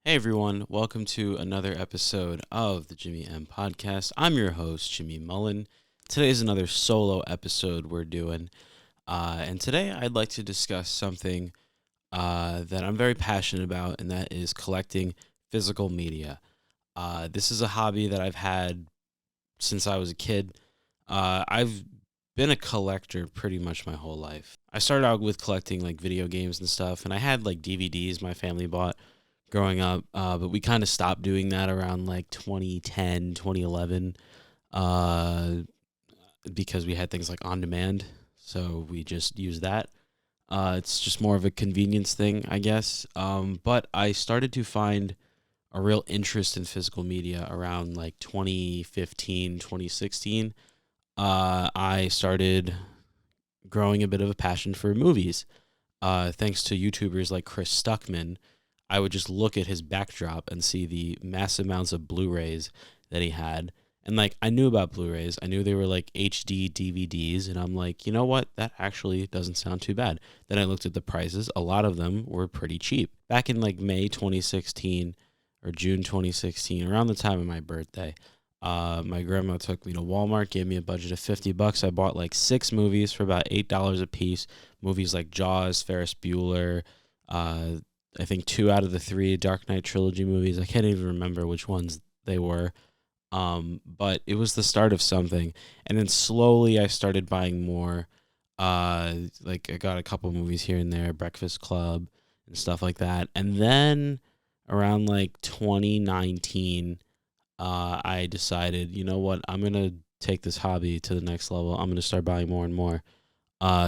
Hey everyone, welcome to another episode of the Jimmy M Podcast. I'm your host, Jimmy Mullen. Today is another solo episode we're doing. And today I'd like to discuss something that I'm very passionate about, and that is collecting physical media. This is a hobby that I've had since I was a kid. I've been a collector pretty much my whole life. I started out with collecting like video games and stuff, and I had like DVDs my family bought growing up, but we kind of stopped doing that around like 2010, 2011, uh, because we had things like on demand. So we just use that. It's just more of a convenience thing, I guess. But I started to find a real interest in physical media around like 2015, 2016. I started growing a bit of a passion for movies. Thanks to YouTubers like Chris Stuckman, I would just look at his backdrop and see the massive amounts of Blu-rays that he had. And like I knew about Blu-rays. I knew they were like HD DVDs, and I'm like, you know what? That actually doesn't sound too bad. Then I looked at the prices. A lot of them were pretty cheap. Back in like May 2016 or June 2016, around the time of my birthday, my grandma took me to Walmart, gave me a budget of $50. I bought like 6 movies for about $8 a piece. Movies like Jaws, Ferris Bueller, I think 2 out of the 3 Dark Knight trilogy movies. I can't even remember which ones they were. But it was the start of something. And then slowly I started buying more. Like I got a couple movies here and there, Breakfast Club and stuff like that. And then around like 2019, I decided, you know what, I'm going to take this hobby to the next level. I'm going to start buying more and more.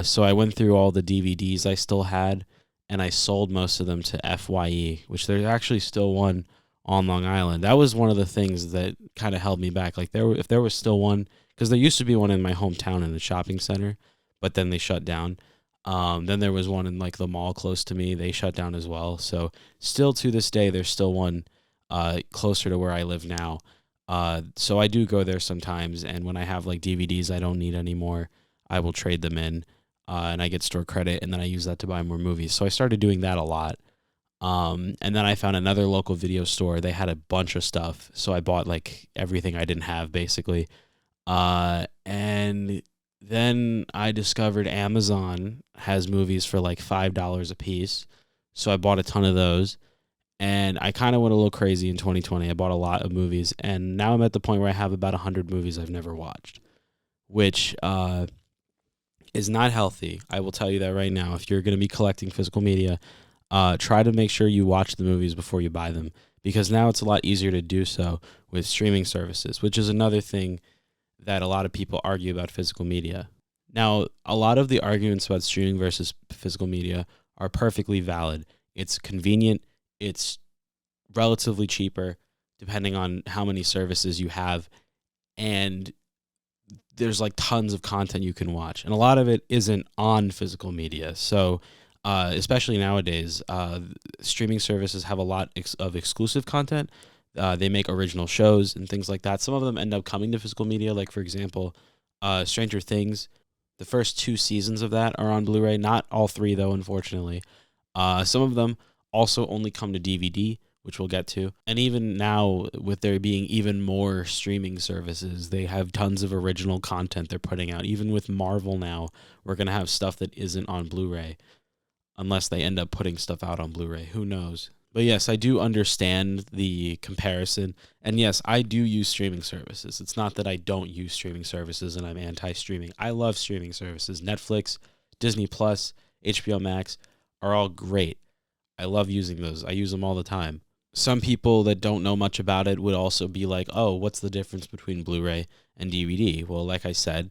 So I went through all the DVDs I still had, and I sold most of them to FYE, which there's actually still one on Long Island. That was one of the things that kind of held me back. Like if there was still one, because there used to be one in my hometown in a shopping center, but then they shut down. Then there was one in like the mall close to me. They shut down as well. So still to this day, there's still one closer to where I live now. So I do go there sometimes, and when I have like DVDs I don't need anymore, I will trade them in, and I get store credit, and then I use that to buy more movies. So I started doing that a lot. And then I found another local video store. They had a bunch of stuff, so I bought like everything I didn't have, basically. And then I discovered Amazon has movies for like $5 a piece, so I bought a ton of those. And I kind of went a little crazy in 2020. I bought a lot of movies, and now I'm at the point where I have about 100 movies I've never watched, which is not healthy. I will tell you that right now. If you're going to be collecting physical media, try to make sure you watch the movies before you buy them, because now it's a lot easier to do so with streaming services, which is another thing that a lot of people argue about physical media. Now, a lot of the arguments about streaming versus physical media are perfectly valid. It's convenient, it's relatively cheaper depending on how many services you have, and there's like tons of content you can watch, and a lot of it isn't on physical media. So especially nowadays, streaming services have a lot of exclusive content. They make original shows and things like that. Some of them end up coming to physical media, like for example, Stranger Things. The first 2 seasons of that are on Blu-ray, not all 3 though, unfortunately. Some of them also only come to DVD, which we'll get to. And even now, with there being even more streaming services, they have tons of original content they're putting out. Even with Marvel now, we're going to have stuff that isn't on Blu-ray, unless they end up putting stuff out on Blu-ray. Who knows? But yes, I do understand the comparison. And yes, I do use streaming services. It's not that I don't use streaming services and I'm anti-streaming. I love streaming services. Netflix, Disney Plus, HBO Max are all great. I love using those. I use them all the time. Some people that don't know much about it would also be like, oh, what's the difference between Blu-ray and DVD? Well, like I said,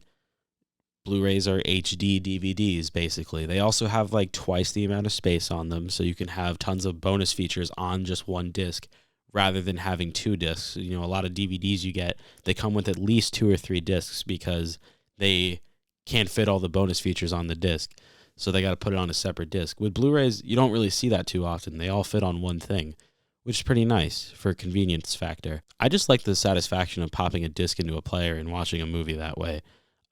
Blu-rays are HD DVDs, basically. They also have like twice the amount of space on them, so you can have tons of bonus features on just one disc rather than having 2 discs. You know, a lot of DVDs you get, they come with at least 2 or 3 discs because they can't fit all the bonus features on the disc, so they got to put it on a separate disc. With Blu-rays, you don't really see that too often. They all fit on one thing, which is pretty nice for a convenience factor. I just like the satisfaction of popping a disc into a player and watching a movie that way.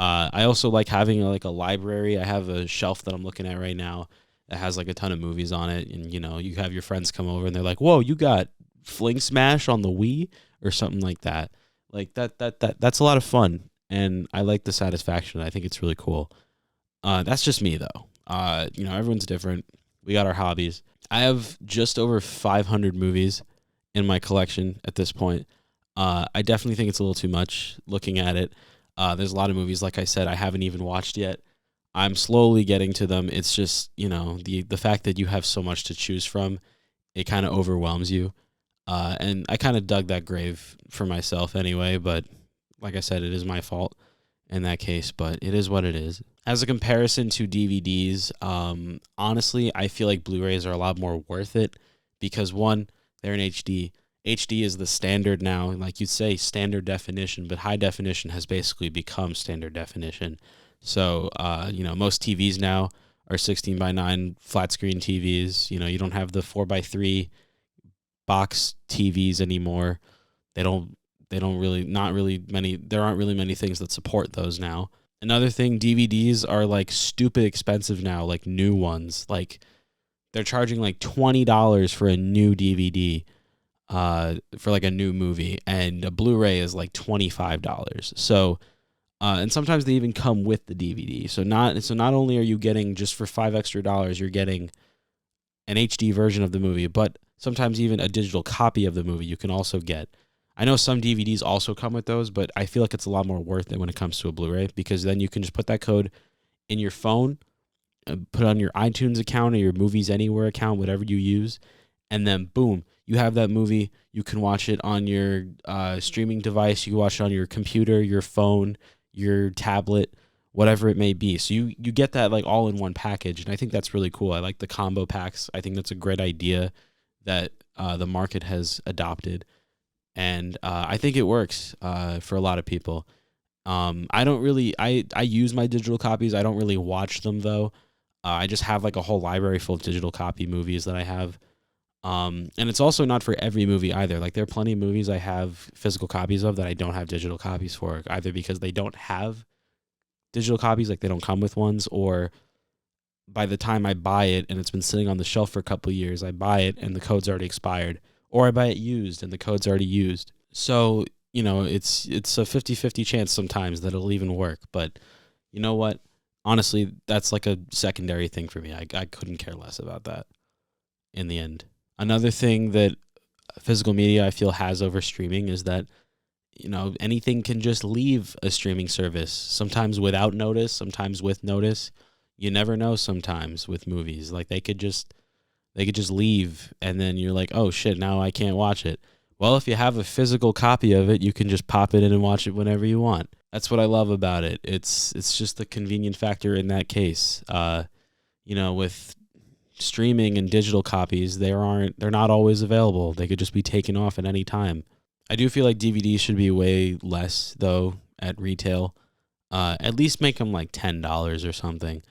I also like having like a library. I have a shelf that I'm looking at right now that has like a ton of movies on it, and you know, you have your friends come over and they're like, "Whoa, you got Fling Smash on the Wii or something like that. Like that's a lot of fun, and I like the satisfaction. I think it's really cool. That's just me though. Everyone's different. We got our hobbies. I have just over 500 movies in my collection at this point. I definitely think it's a little too much looking at it. There's a lot of movies, like I said, I haven't even watched yet. I'm slowly getting to them. It's just, the fact that you have so much to choose from, it kind of overwhelms you. And I kind of dug that grave for myself anyway, but like I said, it is my fault in that case, but it is what it is. As a comparison to DVDs, honestly, I feel like Blu-rays are a lot more worth it because one, they're in HD. HD is the standard now, like you'd say standard definition, but high definition has basically become standard definition. So, most TVs now are 16:9 flat screen TVs. You don't have the 4:3 box TVs anymore. They don't really, not really many, there aren't really many things that support those now. Another thing, DVDs are like stupid expensive now, like new ones. Like they're charging like $20 for a new DVD, for like a new movie, and a Blu-ray is like $25. So, and sometimes they even come with the DVD. So not only are you getting just for $5 extra, you're getting an HD version of the movie, but sometimes even a digital copy of the movie you can also get. I know some DVDs also come with those, but I feel like it's a lot more worth it when it comes to a Blu-ray because then you can just put that code in your phone, put it on your iTunes account or your Movies Anywhere account, whatever you use, and then boom, you have that movie. You can watch it on your streaming device. You can watch it on your computer, your phone, your tablet, whatever it may be. So you get that like all in one package, and I think that's really cool. I like the combo packs. I think that's a great idea that the market has adopted. And I think it works for a lot of people. I use my digital copies. I don't really watch them though. I just have like a whole library full of digital copy movies that I have. And it's also not for every movie either. Like there are plenty of movies I have physical copies of that I don't have digital copies for, either because they don't have digital copies, like they don't come with ones, or by the time I buy it and it's been sitting on the shelf for a couple of years, I buy it and the code's already expired. Or I buy it used and the code's already used. So, it's a 50-50 chance sometimes that it'll even work. But you know what? Honestly, that's like a secondary thing for me. I couldn't care less about that in the end. Another thing that physical media I feel has over streaming is that, anything can just leave a streaming service, sometimes without notice, sometimes with notice. You never know sometimes with movies. Like they could just leave, and then you're like, oh shit, now I can't watch it. Well, if you have a physical copy of it, you can just pop it in and watch it whenever you want. That's what I love about it. It's just the convenient factor in that case. With streaming and digital copies, they're not always available. They could just be taken off at any time. I do feel like DVDs should be way less though at retail. At least make them like $10 or something.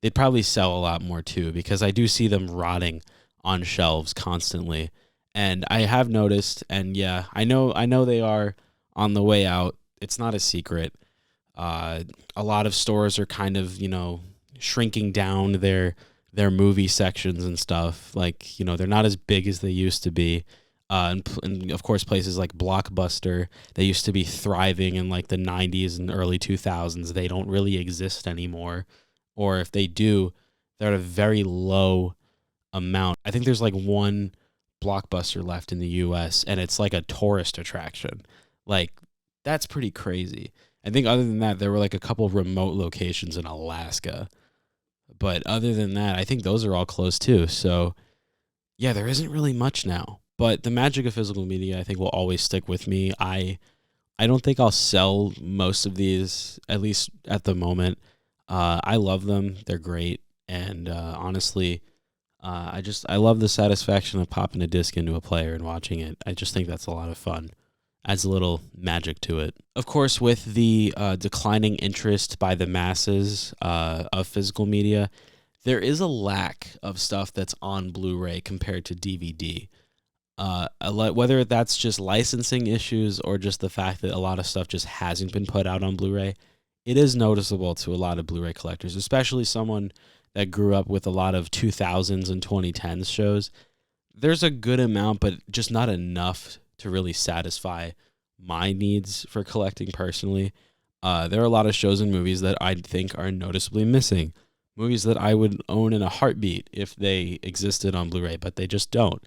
They'd probably sell a lot more too, because I do see them rotting on shelves constantly. And I have noticed, and yeah, I know they are on the way out. It's not a secret. A lot of stores are kind of, shrinking down their movie sections and stuff. Like, they're not as big as they used to be. And of course, places like Blockbuster, they used to be thriving in like the 90s and early 2000s. They don't really exist anymore. Or if they do, they're at a very low amount. I think there's like one Blockbuster left in the US, and it's like a tourist attraction. Like, that's pretty crazy. I think other than that, there were like a couple remote locations in Alaska. But other than that, I think those are all closed too. So, yeah, there isn't really much now. But the magic of physical media, I think, will always stick with me. I don't think I'll sell most of these, at least at the moment. I love them. They're great. And honestly, I love the satisfaction of popping a disc into a player and watching it. I just think that's a lot of fun. Adds a little magic to it. Of course, with the declining interest by the masses of physical media, there is a lack of stuff that's on Blu-ray compared to DVD. Whether that's just licensing issues or just the fact that a lot of stuff just hasn't been put out on Blu-ray, it is noticeable to a lot of Blu-ray collectors, especially someone that grew up with a lot of 2000s and 2010s shows. there's a good amount, but just not enough to really satisfy my needs for collecting personally. There are a lot of shows and movies that I think are noticeably missing. Movies that I would own in a heartbeat if they existed on Blu-ray, but they just don't.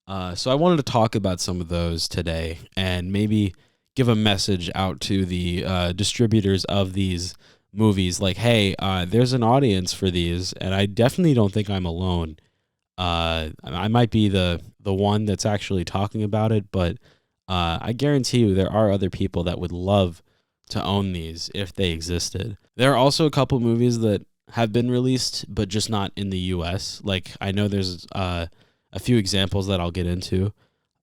So I wanted to talk about some of those today and maybe give a message out to the distributors of these movies like, hey, there's an audience for these, and I definitely don't think I'm alone. I might be the one that's actually talking about it, but I guarantee you there are other people that would love to own these if they existed. There are also a couple movies that have been released, but just not in the U.S. Like, I know there's a few examples that I'll get into,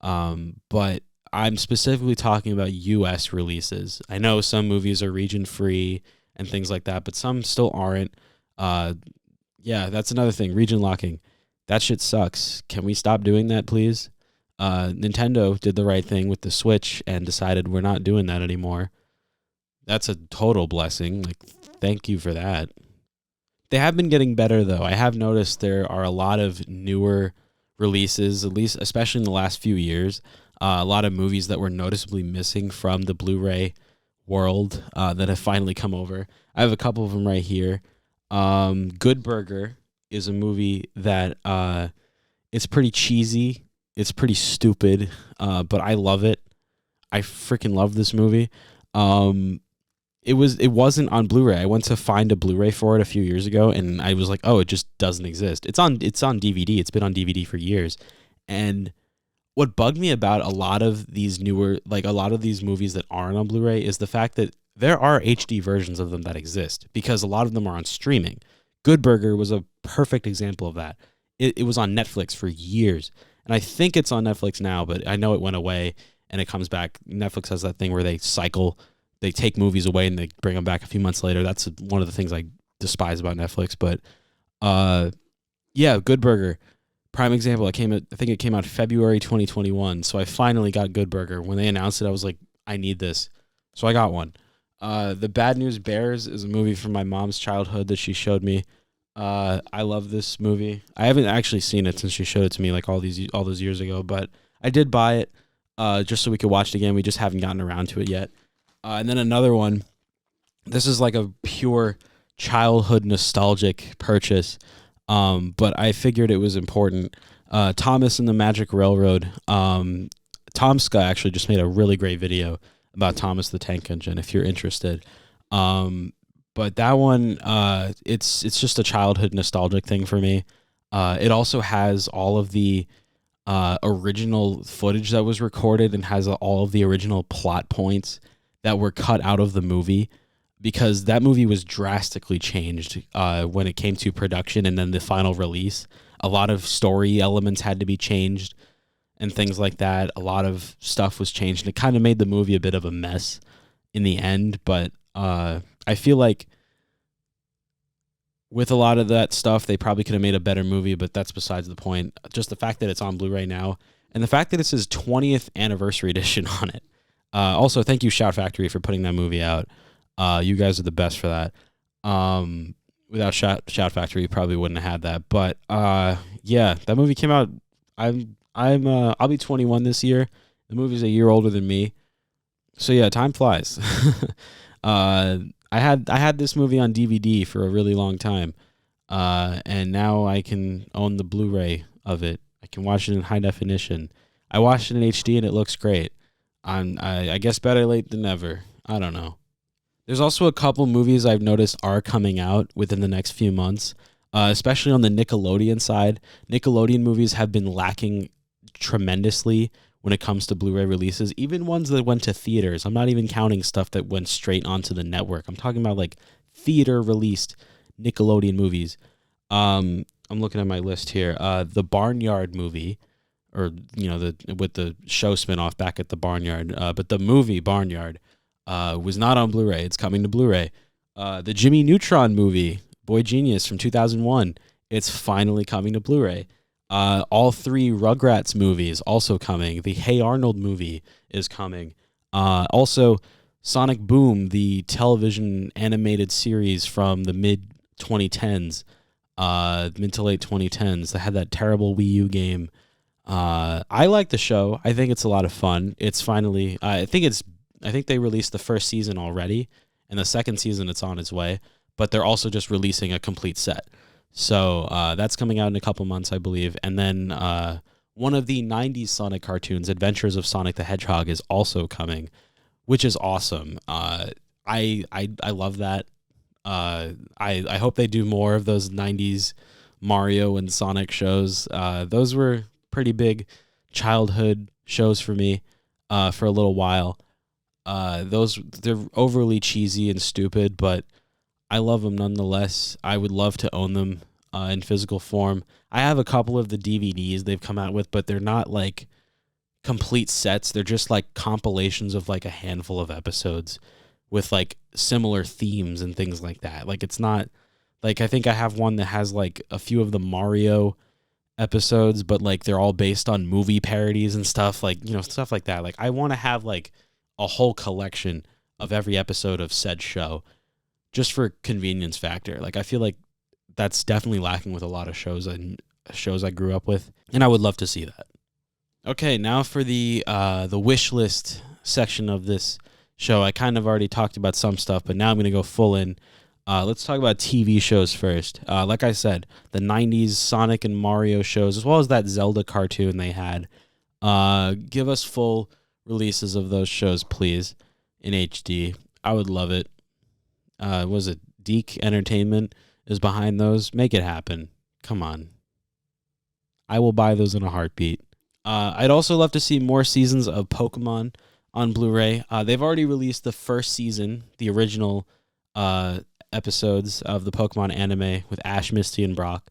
but I'm specifically talking about U.S. releases. I know some movies are region-free and things like that, but some still aren't. Yeah, that's another thing, region locking. That shit sucks. Can we stop doing that, please? Nintendo did the right thing with the Switch and decided we're not doing that anymore. That's a total blessing. Like, thank you for that. They have been getting better, though. I have noticed there are a lot of newer releases, at least especially in the last few years. A lot of movies that were noticeably missing from the Blu-ray world that have finally come over. I have a couple of them right here. Good Burger is a movie that it's pretty cheesy. It's pretty stupid, but I love it. I freaking love this movie. It wasn't on Blu-ray. I went to find a Blu-ray for it a few years ago, and I was like, oh, it just doesn't exist. It's on DVD. It's been on DVD for years. And what bugged me about a lot of these movies that aren't on Blu-ray is the fact that there are HD versions of them that exist, because a lot of them are on streaming. Good Burger was a perfect example of that. It was on Netflix for years, and I think it's on Netflix now, but I know it went away and it comes back. Netflix has that thing where they take movies away and they bring them back a few months later. That's one of the things I despise about Netflix. But yeah, Good Burger, prime example. I think it came out February 2021. So I finally got Good Burger. When they announced it, I was like, I need this. So I got one. The Bad News Bears is a movie from my mom's childhood that she showed me. I love this movie. I haven't actually seen it since she showed it to me like all those years ago, but I did buy it just so we could watch it again. We just haven't gotten around to it yet. And then another one. This is like a pure childhood nostalgic purchase, but I figured it was important. Thomas and the Magic Railroad. Tom Scott actually just made a really great video about Thomas the Tank Engine, if you're interested. But that one, it's just a childhood nostalgic thing for me. It also has all of the original footage that was recorded and has all of the original plot points that were cut out of the movie, because that movie was drastically changed when it came to production and then the final release. A lot of story elements had to be changed and things like that. A lot of stuff was changed, and it kind of made the movie a bit of a mess in the end, but I feel like with a lot of that stuff, they probably could have made a better movie, but that's besides the point. Just the fact that it's on Blu-ray now, and the fact that it's his 20th anniversary edition on it. Also, thank you, Shout Factory, for putting that movie out. You guys are the best for that. Without Shout Factory, you probably wouldn't have had that. But yeah, that movie came out. I'll be 21 this year. The movie's a year older than me. So yeah, time flies. I had this movie on DVD for a really long time, and now I can own the Blu-ray of it. I can watch it in high definition. I watched it in HD and it looks great. I guess better late than never. I don't know. There's also a couple movies I've noticed are coming out within the next few months, especially on the Nickelodeon side. Nickelodeon movies have been lacking tremendously when it comes to Blu-ray releases, even ones that went to theaters. I'm not even counting stuff that went straight onto the network. I'm talking about like theater-released Nickelodeon movies. I'm looking at my list here. The Barnyard movie, or with the show spinoff back at the Barnyard, but the movie Barnyard was not on Blu-ray. It's coming to Blu-ray. The Jimmy Neutron movie, Boy Genius from 2001, it's finally coming to Blu-ray. All three Rugrats movies also coming. The Hey Arnold movie is coming. Also, Sonic Boom, the television animated series from the mid to late 2010s, that had that terrible Wii U game. I like the show. I think it's a lot of fun. It's finally, I think they released the first season already, and the second season it's on its way. But they're also just releasing a complete set. So that's coming out in a couple months, I believe. And then one of the '90s Sonic cartoons, Adventures of Sonic the Hedgehog, is also coming, which is awesome. I love that. I hope they do more of those '90s Mario and Sonic shows. Those were pretty big childhood shows for me for a little while. They're overly cheesy and stupid, but I love them nonetheless. I would love to own them in physical form. I have a couple of the DVDs they've come out with, but they're not like complete sets. They're just like compilations of like a handful of episodes with like similar themes and things like that. Like it's not like I think I have one that has like a few of the Mario episodes, but like they're all based on movie parodies and stuff like, stuff like that. Like I want to have like a whole collection of every episode of said show just for convenience factor. Like I feel like that's definitely lacking with a lot of shows I grew up with, and I would love to see that. Okay, now for the wish list section of this show. I kind of already talked about some stuff, but now I'm going to go full in. Let's talk about TV shows first. Like I said, the '90s Sonic and Mario shows, as well as that Zelda cartoon they had. Give us full releases of those shows, please, in HD. I would love it. Was it Deke Entertainment is behind those? Make it happen. Come on. I will buy those in a heartbeat. I'd also love to see more seasons of Pokemon on Blu-ray. They've already released the first season, the original episodes of the Pokemon anime with Ash, Misty, and Brock,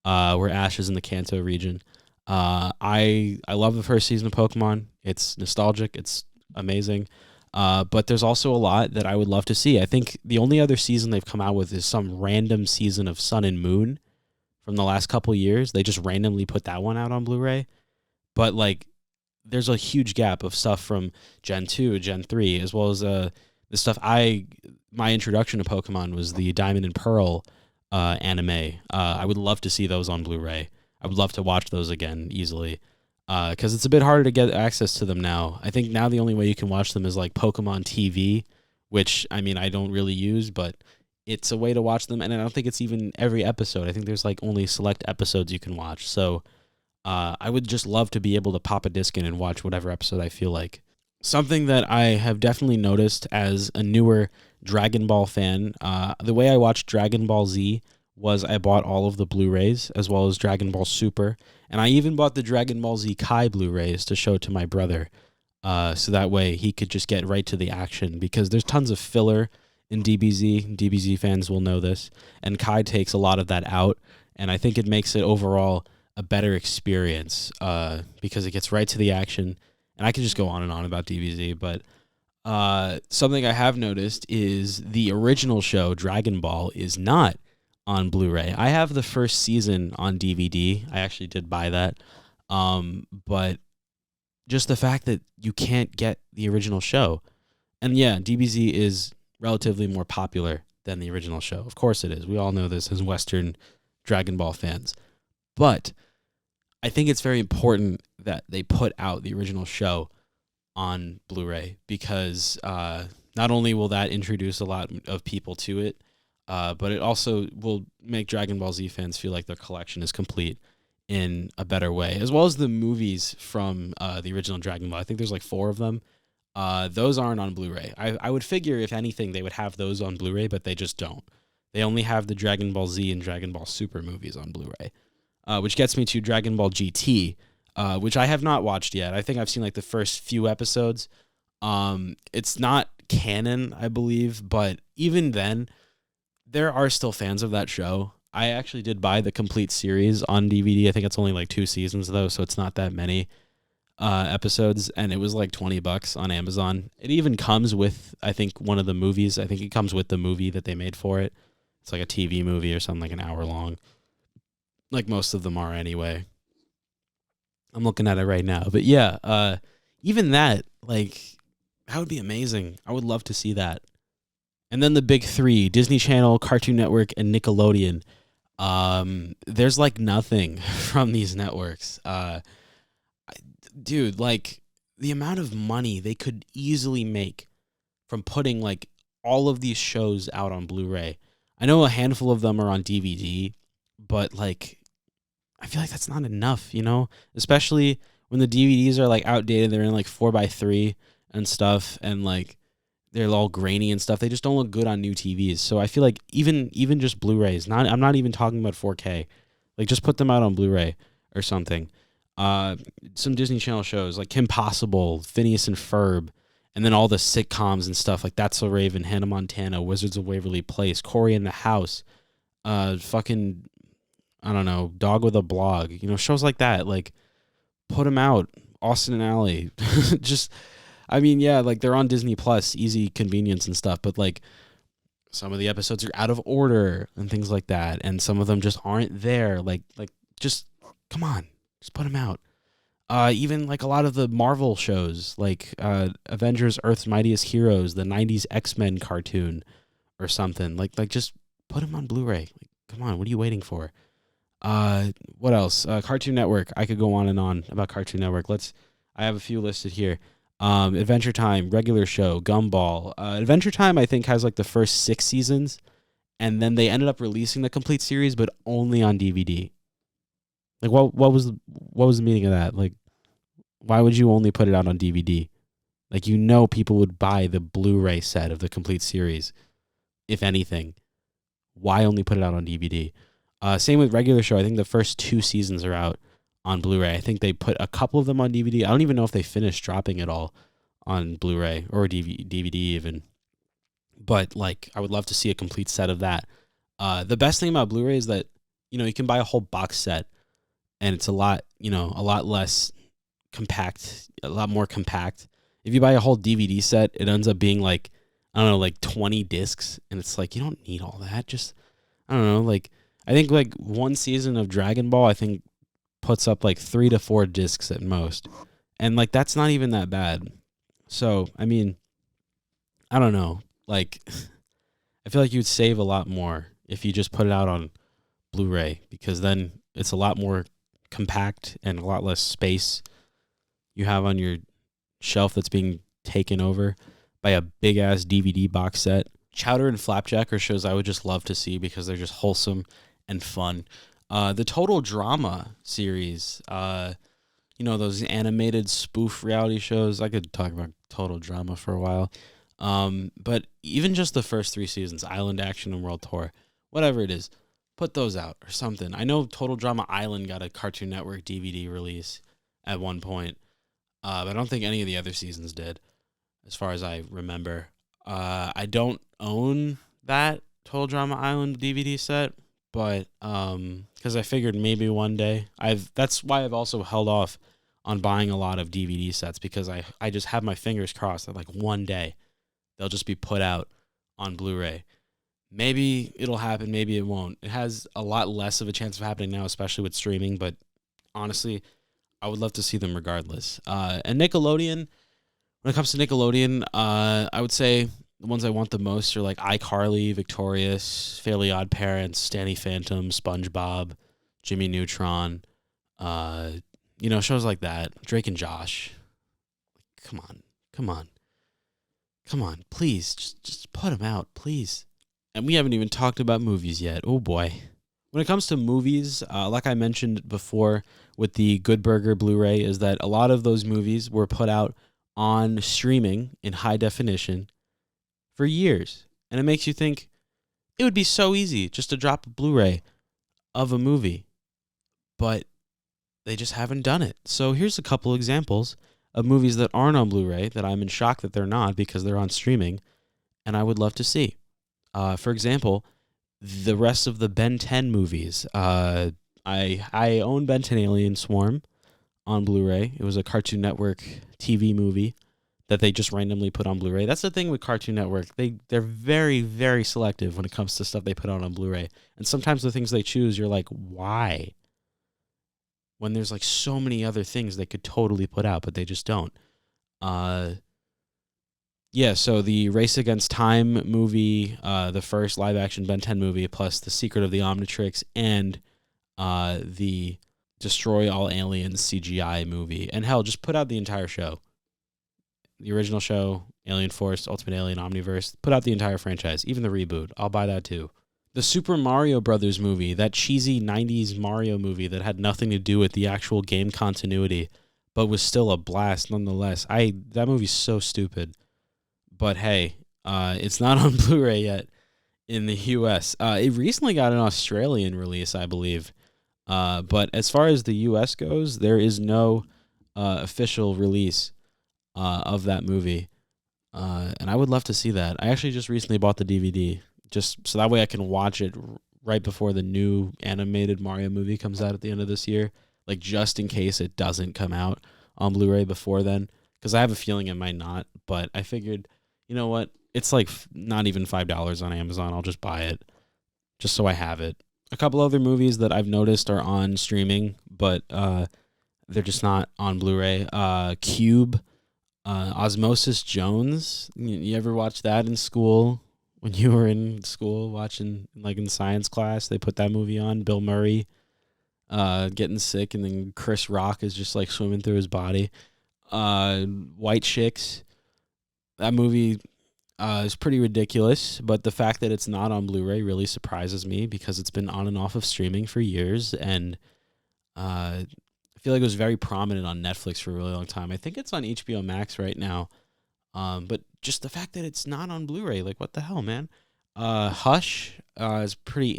where Ash is in the Kanto region. I love the first season of Pokemon. It's nostalgic. It's amazing. But there's also a lot that I would love to see. I think the only other season they've come out with is some random season of Sun and Moon from the last couple years. They just randomly put that one out on Blu-ray. But like, there's a huge gap of stuff from Gen 2, Gen 3, as well as the stuff my introduction to Pokemon was the Diamond and Pearl anime. I would love to see those on Blu-ray. I would love to watch those again easily because it's a bit harder to get access to them now. I think now the only way you can watch them is like Pokemon TV, which, I mean, I don't really use, but it's a way to watch them. And I don't think it's even every episode. I think there's like only select episodes you can watch. So I would just love to be able to pop a disc in and watch whatever episode I feel like. Something that I have definitely noticed as a newer Dragon Ball fan, the way I watched Dragon Ball Z was I bought all of the Blu-rays as well as Dragon Ball Super, and I even bought the Dragon Ball Z Kai Blu-rays to show to my brother, so that way he could just get right to the action, because there's tons of filler in DBZ. DBZ fans will know this, and Kai takes a lot of that out, and I think it makes it overall a better experience because it gets right to the action. And I could just go on and on about DBZ, but something I have noticed is the original show, Dragon Ball, is not on Blu-ray. I have the first season on DVD. I actually did buy that. But just the fact that you can't get the original show. And yeah, DBZ is relatively more popular than the original show. Of course it is. We all know this as Western Dragon Ball fans. But I think it's very important that they put out the original show on Blu-ray because not only will that introduce a lot of people to it, but it also will make Dragon Ball Z fans feel like their collection is complete in a better way, as well as the movies from the original Dragon Ball. I think there's like 4 of them. Those aren't on Blu-ray. I would figure, if anything, they would have those on Blu-ray, but they just don't. They only have the Dragon Ball Z and Dragon Ball Super movies on Blu-ray. Which gets me to Dragon Ball GT, which I have not watched yet. I think I've seen like the first few episodes. It's not canon, I believe, but even then, there are still fans of that show. I actually did buy the complete series on DVD. I think it's only like 2 seasons though, so it's not that many episodes, and it was like $20 on Amazon. It even comes with, I think, one of the movies. I think it comes with the movie that they made for it. It's like a TV movie or something, like an hour long. Like most of them are anyway. I'm looking at it right now. But yeah, even that, like, that would be amazing. I would love to see that. And then the big 3, Disney Channel, Cartoon Network, and Nickelodeon. There's like nothing from these networks. dude, like the amount of money they could easily make from putting like all of these shows out on Blu-ray. I know a handful of them are on DVD, but like I feel like that's not enough, especially when the DVDs are like outdated. They're in like 4:3 and stuff, and like they're all grainy and stuff. They just don't look good on new TVs. So I feel like even just Blu-rays, I'm not even talking about 4K. Like just put them out on Blu-ray or something. Some Disney Channel shows like Kim Possible, Phineas and Ferb, and then all the sitcoms and stuff like That's So Raven, Hannah Montana, Wizards of Waverly Place, Corey in the House, fucking I don't know, Dog with a Blog, shows like that. Like put them out. Austin and Alley, just I mean, yeah, like they're on Disney Plus, easy convenience and stuff, but like some of the episodes are out of order and things like that, and some of them just aren't there. Like just come on, just put them out. Even like a lot of the Marvel shows, like Avengers: Earth's Mightiest Heroes, the '90s X-Men cartoon, or something. Like just put them on Blu-ray. Like, come on, what are you waiting for? What else? Cartoon Network. I could go on and on about Cartoon Network. I have a few listed here. Adventure Time, regular show, Gumball. Adventure Time, I think, has like the first 6 seasons, and then they ended up releasing the complete series, but only on DVD. Like, what was the meaning of that? Like, why would you only put it out on DVD? Like, people would buy the Blu-ray set of the complete series, if anything. Why only put it out on DVD? Same with regular show. I think the first 2 seasons are out on Blu-ray. I think they put a couple of them on DVD. I don't even know if they finished dropping it all on Blu-ray or DVD even. But like, I would love to see a complete set of that. The best thing about Blu-ray is that you can buy a whole box set, and it's a lot less compact, a lot more compact. If you buy a whole DVD set, it ends up being like, I don't know, like 20 discs, and it's like you don't need all that. Just I don't know, like I think like one season of Dragon Ball, I think puts up like 3 to 4 discs at most. And like that's not even that bad. So, I mean, I don't know. Like I feel like you'd save a lot more if you just put it out on Blu-ray, because then it's a lot more compact and a lot less space you have on your shelf that's being taken over by a big ass DVD box set. Chowder and Flapjack are shows I would just love to see because they're just wholesome and fun. The Total Drama series, those animated spoof reality shows. I could talk about Total Drama for a while. But even just the first 3 seasons, Island Action and World Tour, whatever it is, put those out or something. I know Total Drama Island got a Cartoon Network DVD release at one point, but I don't think any of the other seasons did, as far as I remember. I don't own that Total Drama Island DVD set, but because I figured maybe one day that's why I've also held off on buying a lot of DVD sets, because I just have my fingers crossed that like one day they'll just be put out on Blu-ray. Maybe it'll happen, maybe it won't. It has a lot less of a chance of happening now, especially with streaming, but honestly, I would love to see them regardless. And Nickelodeon, when it comes to Nickelodeon, I would say the ones I want the most are like iCarly, Victorious, Fairly Odd Parents, Danny Phantom, SpongeBob, Jimmy Neutron, shows like that. Drake and Josh. Come on, please, just put them out, please. And we haven't even talked about movies yet. Oh boy. When it comes to movies, like I mentioned before with the Good Burger Blu-ray, is that a lot of those movies were put out on streaming in high definition for years. And it makes you think it would be so easy just to drop a Blu-ray of a movie. But they just haven't done it. So here's a couple examples of movies that aren't on Blu-ray that I'm in shock that they're not, because they're on streaming, and I would love to see. For example, the rest of the Ben 10 movies. I own Ben 10 Alien Swarm on Blu-ray. It was a Cartoon Network TV movie that they just randomly put on Blu-ray. That's the thing with Cartoon Network. They're very, very selective when it comes to stuff they put out on Blu-ray. And sometimes the things they choose, you're like, why? When there's like so many other things they could totally put out, but they just don't. So the Race Against Time movie, the first live-action Ben 10 movie, plus The Secret of the Omnitrix, and the destroy all aliens CGI movie. And hell, just put out the entire show. The original show, Alien Force, Ultimate Alien, Omniverse. Put out the entire franchise, even the reboot. I'll buy that too. The Super Mario Brothers movie, that cheesy 90s Mario movie that had nothing to do with the actual game continuity, but was still a blast nonetheless. That movie's so stupid. But hey, it's not on Blu-ray yet in the US. It recently got an Australian release, I believe. But as far as the US goes, there is no official release of that movie. And I would love to see that. I actually just recently bought the DVD, just so that way I can watch it right before the new animated Mario movie comes out at the end of this year, like just in case it doesn't come out on Blu-ray before then, because I have a feeling it might not. But I figured, you know what? It's like not even $5 on Amazon. I'll just buy it just so I have it. A couple other movies that I've noticed are on streaming, but they're just not on Blu-ray. Cube. Osmosis Jones. You ever watch that in school? When you were in school watching, like in science class, they put that movie on. Bill Murray getting sick, and then Chris Rock is just like swimming through his body. White Chicks. That movie is pretty ridiculous, but the fact that it's not on Blu-ray really surprises me because it's been on and off of streaming for years, and I feel like it was very prominent on Netflix for a really long time. I think it's on HBO Max right now. But just the fact that it's not on Blu-ray, like what the hell, man? Hush is pretty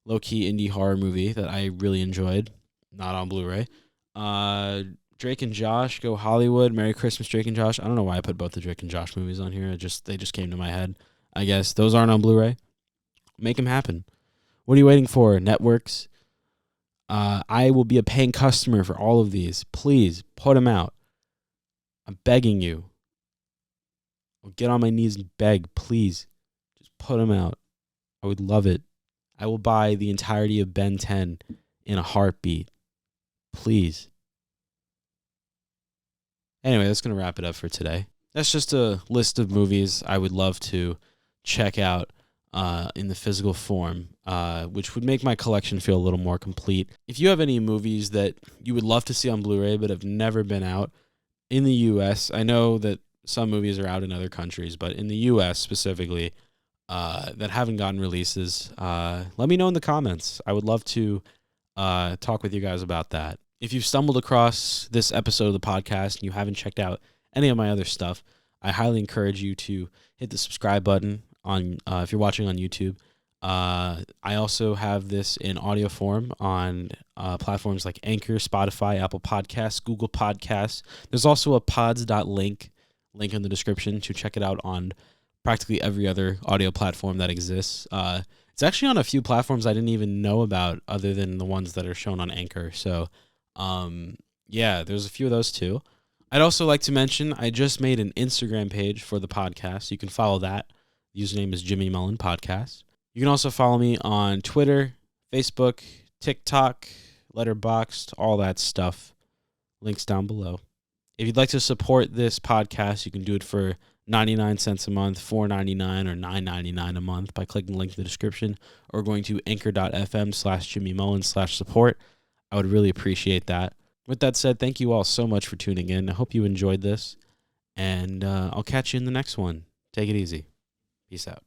low-key indie horror movie that I really enjoyed. Not on Blu-ray. Drake and Josh Go Hollywood. Merry Christmas, Drake and Josh. I don't know why I put both the Drake and Josh movies on here. They just came to my head. I guess those aren't on Blu-ray. Make them happen. What are you waiting for? Networks. I will be a paying customer for all of these. Please put them out. I'm begging you. I'll get on my knees and beg. Please, just put them out. I would love it. I will buy the entirety of Ben 10 in a heartbeat. Please. Anyway, that's going to wrap it up for today. That's just a list of movies I would love to check out in the physical form, which would make my collection feel a little more complete. If you have any movies that you would love to see on Blu-ray but have never been out in the U.S., I know that some movies are out in other countries, but in the U.S. specifically, that haven't gotten releases, let me know in the comments. I would love to talk with you guys about that. If you've stumbled across this episode of the podcast and you haven't checked out any of my other stuff, I highly encourage you to hit the subscribe button on if you're watching on YouTube. I also have this in audio form on platforms like Anchor, Spotify, Apple Podcasts, Google Podcasts. There's also a pods.link link in the description to check it out on practically every other audio platform that exists. It's actually on a few platforms I didn't even know about other than the ones that are shown on Anchor. So, yeah, there's a few of those too. I'd also like to mention I just made an Instagram page for the podcast. You can follow that. The username is Jimmy Mullen Podcast. You can also follow me on Twitter, Facebook, TikTok, Letterboxd, all that stuff. Links down below. If you'd like to support this podcast, you can do it for 99 cents a month, $4.99 or $9.99 a month by clicking the link in the description or going to anchor.fm/JimmyMullen/support. I would really appreciate that. With that said, thank you all so much for tuning in. I hope you enjoyed this, and I'll catch you in the next one. Take it easy. Peace out.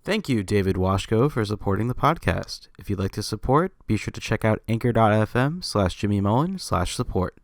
Thank you, David Washko, for supporting the podcast. If you'd like to support, be sure to check out anchor.fm/JimmyMullen/support.